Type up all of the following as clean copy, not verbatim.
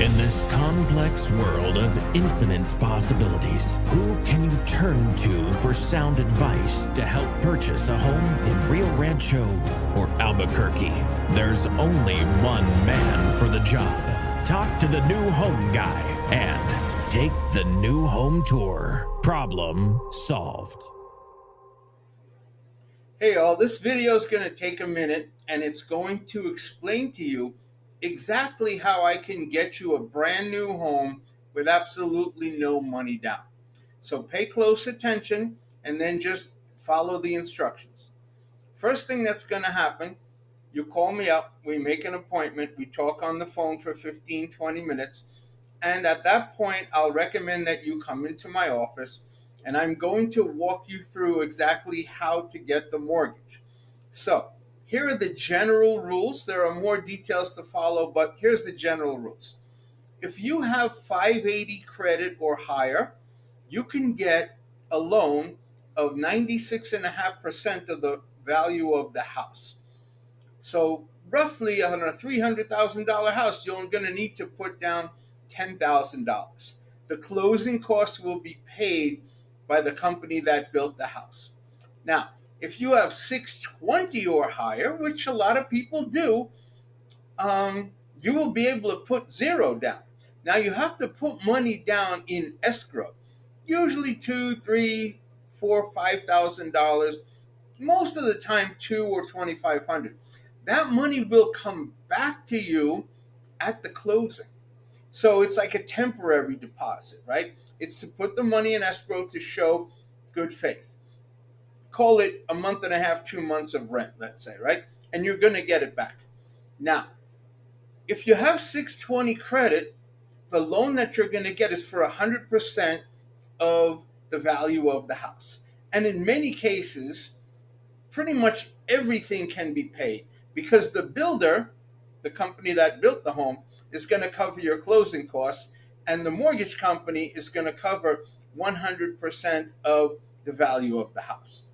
In this complex world of infinite possibilities, who can you turn to for sound advice to help purchase a home in Rio Rancho or Albuquerque? There's only one man for the job. Talk to the new home guy and take the new home tour. Problem solved. Hey all, this video is going to take a minute and it's going to explain to you exactly how I can get you a brand new home with absolutely no money down. So pay close attention and then just follow the instructions. First thing that's going to happen, you call me up, we make an appointment, we talk on the phone for 15-20 minutes, and at that point I'll recommend that you come into my office and I'm going to walk you through exactly how to get the mortgage. So here are the general rules. There are more details to follow, but here's the general rules. If you have 580 credit or higher, you can get a loan of 96.5% of the value of the house. So roughly on a $300,000 house, you're going to need to put down $10,000. The closing costs will be paid by the company that built the house. Now, if you have 620 or higher, which a lot of people do, you will be able to put zero down. Now, you have to put money down in escrow, usually $2,000, $3,000, $4,000, $5,000. Most of the time, $2,000 or $2,500. That money will come back to you at the closing. So it's like a temporary deposit, right? It's to put the money in escrow to show good faith. Call it a month and a half, 2 months of rent, let's say, right? And you're going to get it back. Now, if you have 620 credit, the loan that you're going to get is for 100% of the value of the house. And in many cases, pretty much everything can be paid because the builder, the company that built the home, is going to cover your closing costs, and the mortgage company is going to cover 100% of the value of the house.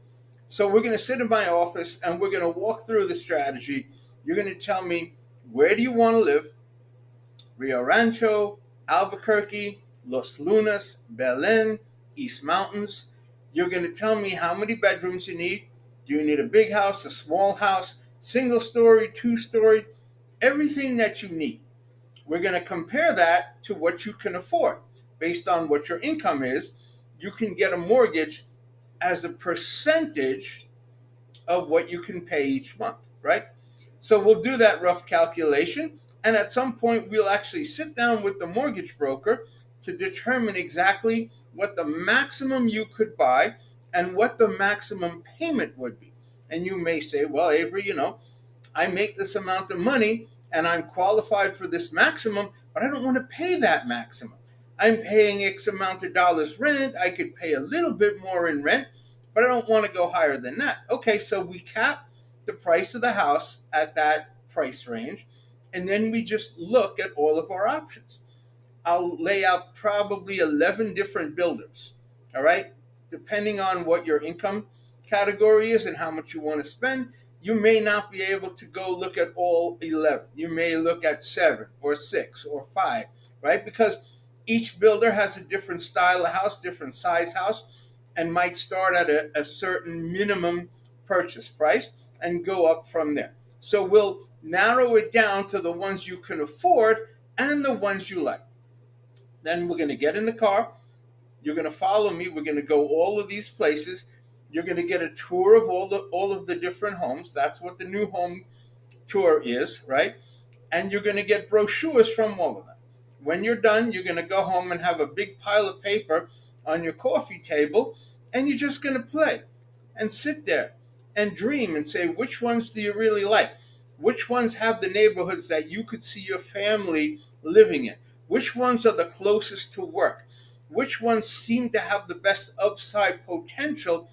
So we're going to sit in my office and we're going to walk through the strategy. You're going to tell me, where do you want to live? Rio Rancho, Albuquerque, Los Lunas, Belen, East Mountains. You're going to tell me how many bedrooms you need. Do you need a big house, a small house, single story, 2-story, everything that you need. We're going to compare that to what you can afford. Based on what your income is, you can get a mortgage as a percentage of what you can pay each month, right? So we'll do that rough calculation, and at some point we'll actually sit down with the mortgage broker to determine exactly what the maximum you could buy and what the maximum payment would be. And you may say, well, Avery, I make this amount of money and I'm qualified for this maximum, but I don't want to pay that maximum. I'm paying X amount of dollars rent. I could pay a little bit more in rent, but I don't want to go higher than that. Okay, so we cap the price of the house at that price range, and then we just look at all of our options. I'll lay out probably 11 different builders, all right? Depending on what your income category is and how much you want to spend, you may not be able to go look at all 11. You may look at 7 or 6 or 5, right? Because each builder has a different style of house, different size house, and might start at a certain minimum purchase price and go up from there. So we'll narrow it down to the ones you can afford and the ones you like. Then we're going to get in the car. You're going to follow me. We're going to go all of these places. You're going to get a tour of all of the different homes. That's what the new home tour is, right? And you're going to get brochures from all of them. When you're done, you're going to go home and have a big pile of paper on your coffee table, and you're just going to play and sit there and dream and say, which ones do you really like? Which ones have the neighborhoods that you could see your family living in? Which ones are the closest to work? Which ones seem to have the best upside potential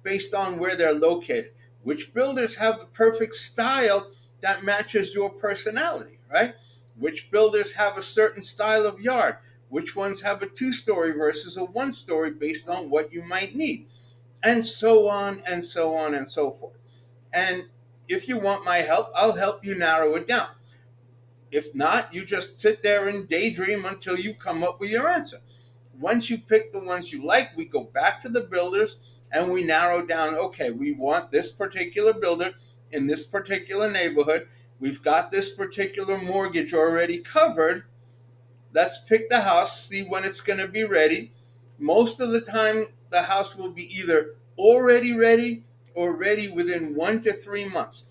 based on where they're located? Which builders have the perfect style that matches your personality, right? Which builders have a certain style of yard? Which ones have a 2-story versus a 1-story based on what you might need? And so on and so on and so forth. And if you want my help, I'll help you narrow it down. If not, you just sit there and daydream until you come up with your answer. Once you pick the ones you like, we go back to the builders and we narrow down, okay, we want this particular builder in this particular neighborhood. We've got this particular mortgage already covered. Let's pick the house, see when it's going to be ready. Most of the time, the house will be either already ready or ready within 1 to 3 months.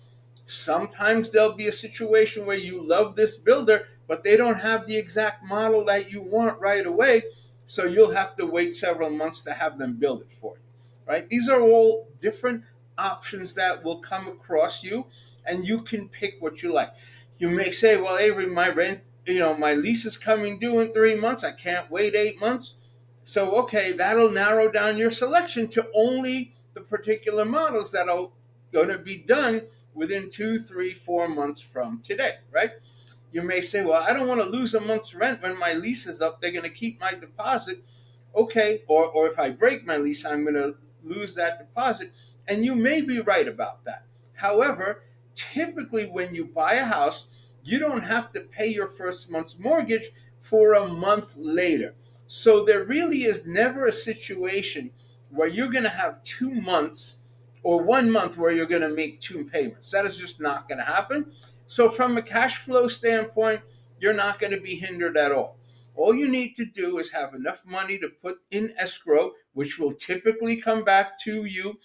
Sometimes there'll be a situation where you love this builder, but they don't have the exact model that you want right away. So you'll have to wait several months to have them build it for you, right? These are all different options that will come across you, and you can pick what you like. You may say, well, Avery, my rent, my lease is coming due in 3 months. I can't wait 8 months. So, okay, that'll narrow down your selection to only the particular models that are going to be done within 2, 3, 4 months from today, right? You may say, well, I don't want to lose a month's rent when my lease is up. They're going to keep my deposit. Okay, or if I break my lease, I'm going to lose that deposit. And you may be right about that. However, typically when you buy a house, you don't have to pay your first month's mortgage for a month later. So there really is never a situation where you're going to have 2 months or 1 month where you're going to make two payments. That is just not going to happen. So from a cash flow standpoint, you're not going to be hindered at all. All you need to do is have enough money to put in escrow, which will typically come back to you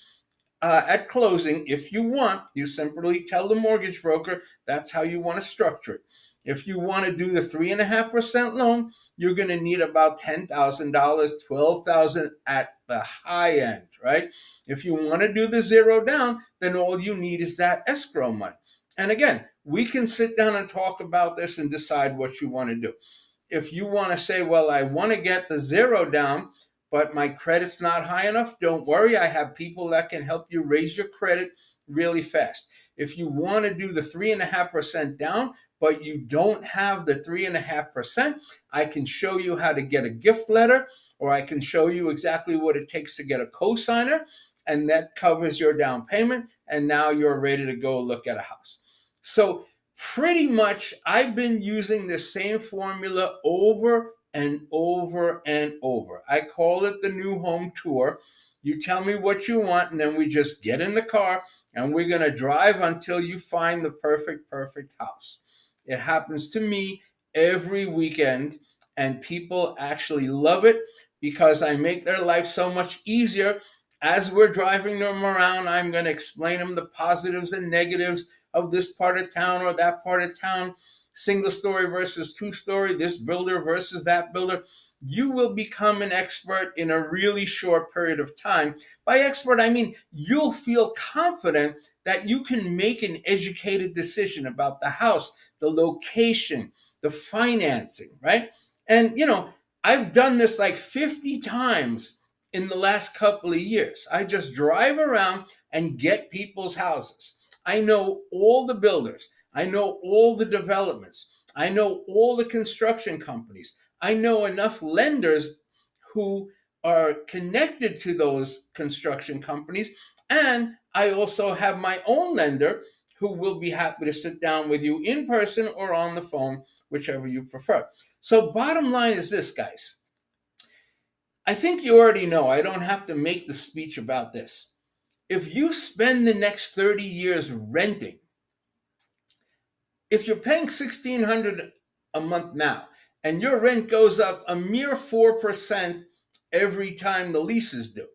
at closing. If you want, you simply tell the mortgage broker that's how you want to structure it. If you want to do the 3.5% loan, you're going to need about $10,000, $12,000 at the high end, right? If you want to do the zero down, then all you need is that escrow money. And again, we can sit down and talk about this and decide what you want to do. If you want to say, well, I want to get the zero down, but my credit's not high enough, don't worry. I have people that can help you raise your credit really fast. If you want to do the 3.5% down, but you don't have the 3.5%, I can show you how to get a gift letter, or I can show you exactly what it takes to get a cosigner, and that covers your down payment, and now you're ready to go look at a house. So pretty much I've been using the same formula over and over and over. I call it the new home tour. You tell me what you want, and then we just get in the car, and we're going to drive until you find the perfect house. It happens to me every weekend, and people actually love it because I make their life so much easier. As we're driving them around, I'm going to explain them the positives and negatives of this part of town or that part of town, single story versus two story, this builder versus that builder. You will become an expert in a really short period of time. By expert, I mean you'll feel confident that you can make an educated decision about the house, the location, the financing, right? And, I've done this like 50 times in the last couple of years. I just drive around and get people's houses. I know all the builders. I know all the developments. I know all the construction companies. I know enough lenders who are connected to those construction companies. And I also have my own lender who will be happy to sit down with you in person or on the phone, whichever you prefer. So bottom line is this, guys. I think you already know. I don't have to make the speech about this. If you spend the next 30 years renting, if you're paying $1,600 a month now, and your rent goes up a mere 4% every time the lease is due,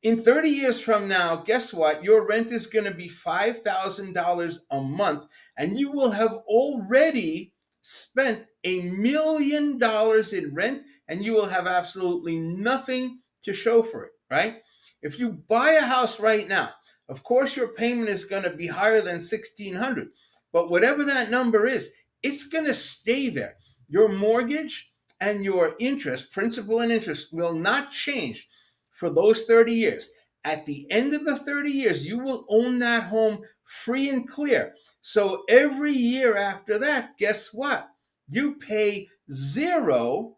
in 30 years from now, guess what? Your rent is going to be $5,000 a month, and you will have already spent $1 million in rent, and you will have absolutely nothing to show for it, right? If you buy a house right now, of course your payment is going to be higher than $1,600, but whatever that number is, it's going to stay there. Your mortgage and your interest, principal and interest, will not change for those 30 years. At the end of the 30 years, you will own that home free and clear. So every year after that, guess what? You pay zero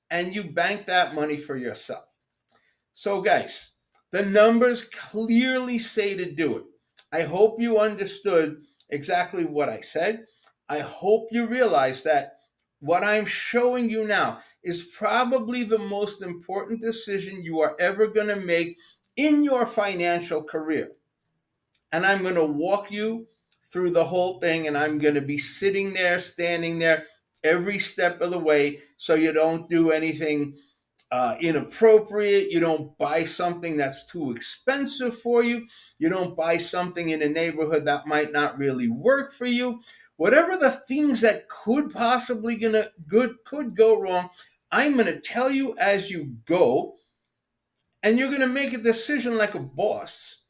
and you bank that money for yourself. So guys, the numbers clearly say to do it. I hope you understood exactly what I said. I hope you realize that what I'm showing you now is probably the most important decision you are ever going to make in your financial career. And I'm going to walk you through the whole thing, and I'm going to be sitting there, standing there every step of the way so you don't do anything inappropriate. You don't buy something that's too expensive for you. You don't buy something in a neighborhood that might not really work for you. Whatever the things that could possibly could go wrong, I'm going to tell you as you go, and you're going to make a decision like a boss.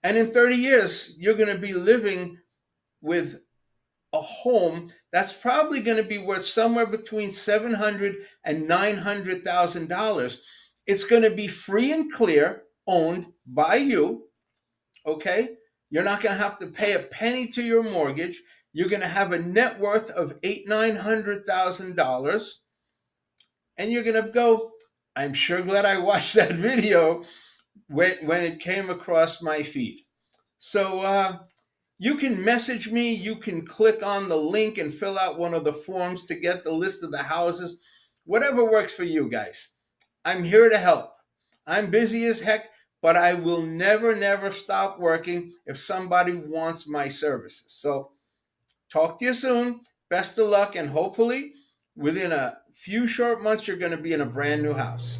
And in 30 years, you're going to be living with a home that's probably going to be worth somewhere between $700,000 and $900,000. It's going to be free and clear, owned by you. Okay, you're not going to have to pay a penny to your mortgage. You're going to have a net worth of $800,000-$900,000, and you're going to go, I'm sure glad I watched that video when it came across my feed. So you can message me. You can click on the link and fill out one of the forms to get the list of the houses. Whatever works for you guys. I'm here to help. I'm busy as heck, but I will never stop working if somebody wants my services. So talk to you soon. Best of luck, and hopefully within a few short months, you're going to be in a brand new house.